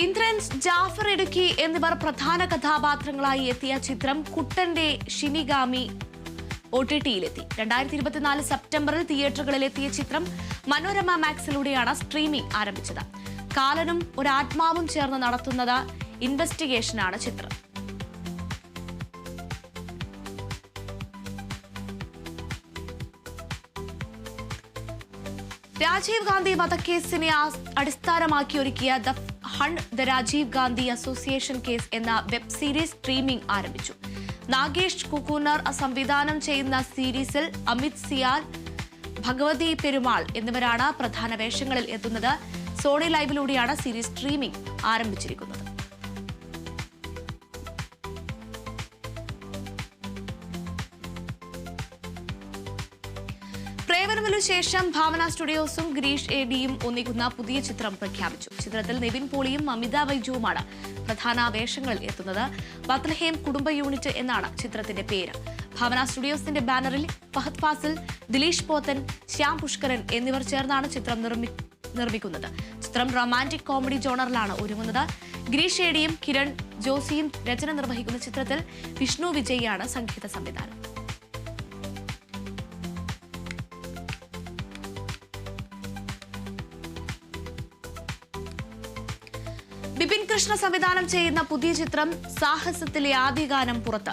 ഇന്ദ്രൻസ്, ജാഫർ ഇടുക്കി എന്നിവർ പ്രധാന കഥാപാത്രങ്ങളായി എത്തിയ ചിത്രം കുട്ടന്റെ ഷിനിഗാമി OTT-യിലെത്തി. 2024 സെപ്റ്റംബറിൽ തിയേറ്ററുകളിലെത്തിയ ചിത്രം മനോരമ മാക്സിലൂടെയാണ് സ്ട്രീമിംഗ് ആരംഭിച്ചത്. കാലനും ഒരാത്മാവും ചേർന്ന് നടത്തുന്നത് ഇൻവെസ്റ്റിഗേഷനാണ് ചിത്രം. രാജീവ് ഗാന്ധി വധക്കേസിനെ അടിസ്ഥാനമാക്കി ഒരുക്കിയ the Rajiv Gandhi association case എന്ന വെബ് സീരീസ് സ്ട്രീമിംഗ് ആരംഭിച്ചു. നാഗേഷ് കുക്കൂനർ സംവിധാനം ചെയ്യുന്ന സീരീസിൽ അമിത് സിയാൽ, ഭഗവതി പെരുമാൾ എന്നിവരാണ് പ്രധാന വേഷങ്ങളിൽ എത്തുന്നത്. സോണി ലൈവിലൂടെയാണ് സീരീസ് സ്ട്രീമിംഗ് ആരംഭിച്ചിരിക്കുന്നത്. പ്രേമനു ശേഷം ഭാവന സ്റ്റുഡിയോസും ഗിരീഷ് ADയും ഒന്നിക്കുന്ന പുതിയ ചിത്രം പ്രഖ്യാപിച്ചു. ചിത്രത്തിൽ നിവിൻ പോളിയും അമിത ബൈജുവുമാണ് പ്രധാന വേഷങ്ങളിൽ എത്തുന്നത്. ബത്ലഹേം കുടുംബ യൂണിറ്റ് എന്നാണ് ചിത്രത്തിന്റെ പേര്. ഭാവന സ്റ്റുഡിയോസിന്റെ ബാനറിൽ ഫഹദ് ഫാസിൽ, ദിലീഷ് പോത്തൻ, ശ്യാം പുഷ്കരൻ എന്നിവർ ചേർന്നാണ് ചിത്രം നിർമ്മിക്കുന്നത്. ചിത്രം റൊമാന്റിക് കോമഡി ജോണറിലാണ് ഒരുങ്ങുന്നത്. ഗിരീഷ് ADയും കിരൺ ജോസിയും രചന നിർവഹിക്കുന്ന ചിത്രത്തിൽ വിഷ്ണു വിജയാണ് സംഗീത സംവിധാനം. ബിപിൻ കൃഷ്ണ സംവിധാനം ചെയ്യുന്ന പുതിയ ചിത്രം സാഹസത്തിലെ ആദ്യ ഗാനം പുറത്ത്.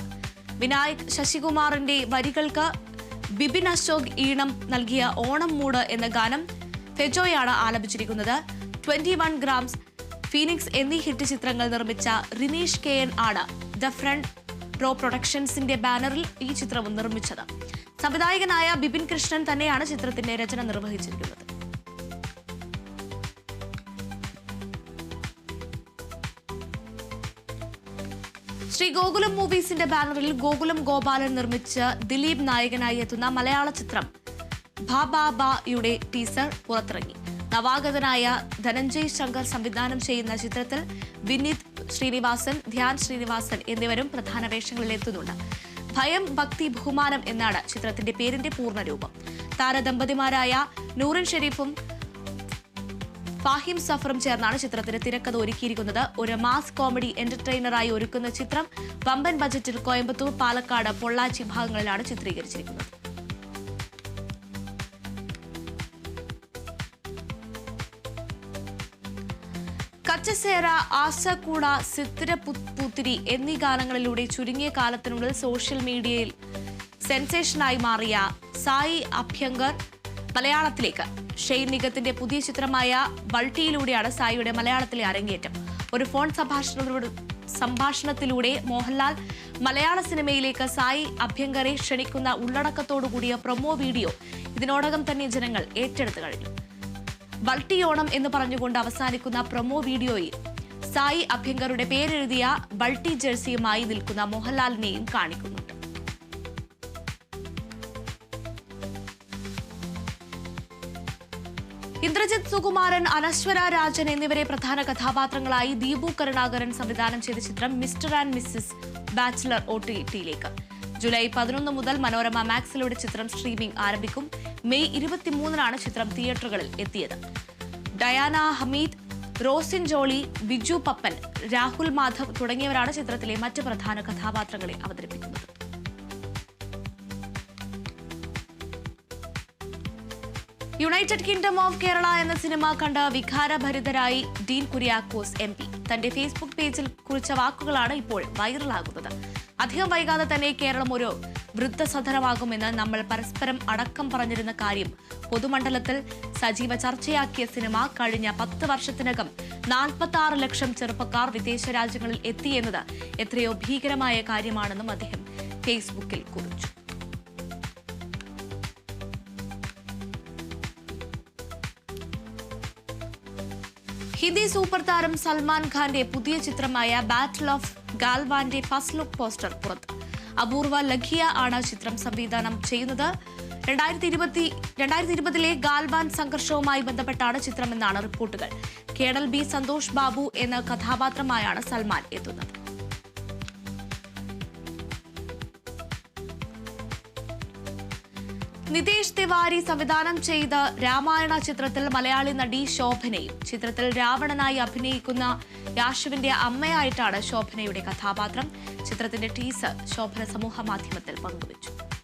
വിനായക് ശശികുമാറിന്റെ വരികൾക്ക് ബിപിൻ അശോക് ഈണം നൽകിയ ഓണം മൂഡ് എന്ന ഗാനം ഫെജോയാണ് ആലപിച്ചിരിക്കുന്നത്. 21 ഗ്രാംസ്, ഫീനിക്സ് എന്നീ ഹിറ്റ് ചിത്രങ്ങൾ നിർമ്മിച്ച റിനീഷ് KN ആണ് ദ ഫ്രണ്ട് പ്രോ പ്രൊഡക്ഷൻസിന്റെ ബാനറിൽ ഈ ചിത്രവും നിർമ്മിച്ചത്. സംവിധായകനായ ബിപിൻ കൃഷ്ണൻ തന്നെയാണ് ചിത്രത്തിന്റെ രചന നിർവഹിച്ചിരിക്കുന്നത്. ശ്രീ ഗോകുലം മൂവീസിന്റെ ബാനറിൽ ഗോകുലം ഗോപാലൻ നിർമ്മിച്ച് ദിലീപ് നായകനായി എത്തുന്ന മലയാള ചിത്രം ഭാബാബയുടെ ടീസർ പുറത്തിറങ്ങി. നവാഗതനായ ധനഞ്ജയ് ശങ്കർ സംവിധാനം ചെയ്യുന്ന ചിത്രത്തിൽ വിനീത് ശ്രീനിവാസൻ, ധ്യാൻ ശ്രീനിവാസൻ എന്നിവരും പ്രധാന വേഷങ്ങളിൽ എത്തുന്നുണ്ട്. ഭയം, ഭക്തി, ബഹുമാനം എന്നാണ് ചിത്രത്തിന്റെ പേരിന്റെ പൂർണ്ണരൂപം. താരദമ്പതിമാരായ നൂറിൻ ഷെരീഫും ഫാഹിം സഫറും ചേർന്നാണ് ചിത്രത്തിന് തിരക്കഥ ഒരുക്കിയിരിക്കുന്നത്. ഒരു മാസ് കോമഡി എന്റർടൈനറായി ഒരുക്കുന്ന ചിത്രം വമ്പൻ ബജറ്റിൽ കോയമ്പത്തൂർ, പാലക്കാട്, പൊള്ളാച്ചി ഭാഗങ്ങളിലാണ് ചിത്രീകരിച്ചിരിക്കുന്നത്. കച്ചസേര, ആശക്കൂട, സിത്തിര പൂത്തിരി എന്നീ ഗാനങ്ങളിലൂടെ ചുരുങ്ങിയ കാലത്തിനുള്ളിൽ സോഷ്യൽ മീഡിയയിൽ സെൻസേഷനായി മാറിയ സായി അഭ്യങ്കർ മലയാളത്തിലേക്ക്. ഷെയ്ൻ നിഗത്തിന്റെ പുതിയ ചിത്രമായ വൾട്ടിയിലൂടെയാണ് സായിയുടെ മലയാളത്തിലെ അരങ്ങേറ്റം. ഒരു ഫോൺ സംഭാഷണത്തിലൂടെ മോഹൻലാൽ മലയാള സിനിമയിലേക്ക് സായി അഭ്യങ്കറെ ക്ഷണിക്കുന്ന ഉള്ളടക്കത്തോടുകൂടിയ പ്രൊമോ വീഡിയോ ഇതിനോടകം തന്നെ ജനങ്ങൾ ഏറ്റെടുത്തു കഴിഞ്ഞു. വൾട്ടിയോണം എന്ന് പറഞ്ഞുകൊണ്ട് അവസാനിക്കുന്ന പ്രൊമോ വീഡിയോയിൽ സായി അഭ്യങ്കറുടെ പേരെഴുതിയ വൾട്ടി ജേഴ്സിയുമായി നിൽക്കുന്ന മോഹൻലാലിനെയും കാണിക്കുന്നുണ്ട്. ഇന്ദ്രജിത് സുകുമാരൻ, അനശ്വര രാജൻ എന്നിവരെ പ്രധാന കഥാപാത്രങ്ങളായി ദീപു കരുണാകരൻ സംവിധാനം ചെയ്ത ചിത്രം മിസ്റ്റർ ആൻഡ് മിസ്സിസ് ബാച്ചിലർ OTT-യിലേക്ക്. ജൂലൈ 11 മുതൽ മനോരമ മാക്സിലൂടെ ചിത്രം സ്ട്രീമിംഗ് ആരംഭിക്കും. മെയ് 23-നാണ് ചിത്രം തിയേറ്ററുകളിൽ എത്തിയത്. ഡയാന ഹമീദ്, റോസിൻ ജോളി, ബിജു പപ്പൻ, രാഹുൽ മാധവ് തുടങ്ങിയവരാണ് ചിത്രത്തിലെ മറ്റ് പ്രധാന കഥാപാത്രങ്ങളെ അവതരിപ്പിക്കുന്നത്. യുണൈറ്റഡ് കിങ്ഡം ഓഫ് കേരള എന്ന സിനിമ കണ്ട് വികാരഭരിതരായി ഡീൻ കുര്യാക്കോസ് MP തന്റെ ഫേസ്ബുക്ക് പേജിൽ കുറിച്ച വാക്കുകളാണ് ഇപ്പോൾ വൈറലാകുന്നത്. അധികം വൈകാതെ തന്നെ കേരളം ഒരു വൃദ്ധസദനമാകുമെന്ന് നമ്മൾ പരസ്പരം അടക്കം പറഞ്ഞിരുന്ന കാര്യം പൊതുമണ്ഡലത്തിൽ സജീവ ചർച്ചയാക്കിയ സിനിമ കഴിഞ്ഞ 10 വർഷത്തിനകം 46 ലക്ഷം ചെറുപ്പക്കാർ വിദേശ രാജ്യങ്ങളിൽ എത്തിയെന്നത് എത്രയോ ഭീകരമായ കാര്യമാണെന്നും അദ്ദേഹം ഫേസ്ബുക്കിൽ കുറിച്ചു. ഹിന്ദി സൂപ്പർ താരം സൽമാൻ ഖാന്റെ പുതിയ ചിത്രമായ ബാറ്റിൽ ഓഫ് ഗാൽവാന്റെ ഫസ്റ്റ് ലുക്ക് പോസ്റ്റർ പുറത്ത്. അപൂർവ ലഖിയ ആണ് ചിത്രം സംവിധാനം ചെയ്യുന്നത്. 2020-ലെ ഗാൽവാൻ സംഘർഷവുമായി ബന്ധപ്പെട്ടാണ് ചിത്രമെന്നാണ് റിപ്പോർട്ടുകൾ. കേണൽ B സന്തോഷ് ബാബു എന്ന കഥാപാത്രമായാണ് സൽമാൻ എത്തുന്നത്. നിതേഷ് തിവാരി സംവിധാനം ചെയ്ത രാമായണ ചിത്രത്തിൽ മലയാളി നടി ശോഭനയും. ചിത്രത്തിൽ രാവണനായി അഭിനയിക്കുന്ന യാഷുവിന്റെ അമ്മയായിട്ടാണ് ശോഭനയുടെ കഥാപാത്രം. ചിത്രത്തിന്റെ ടീസർ ശോഭന സമൂഹ മാധ്യമത്തിൽ പങ്കുവച്ചു.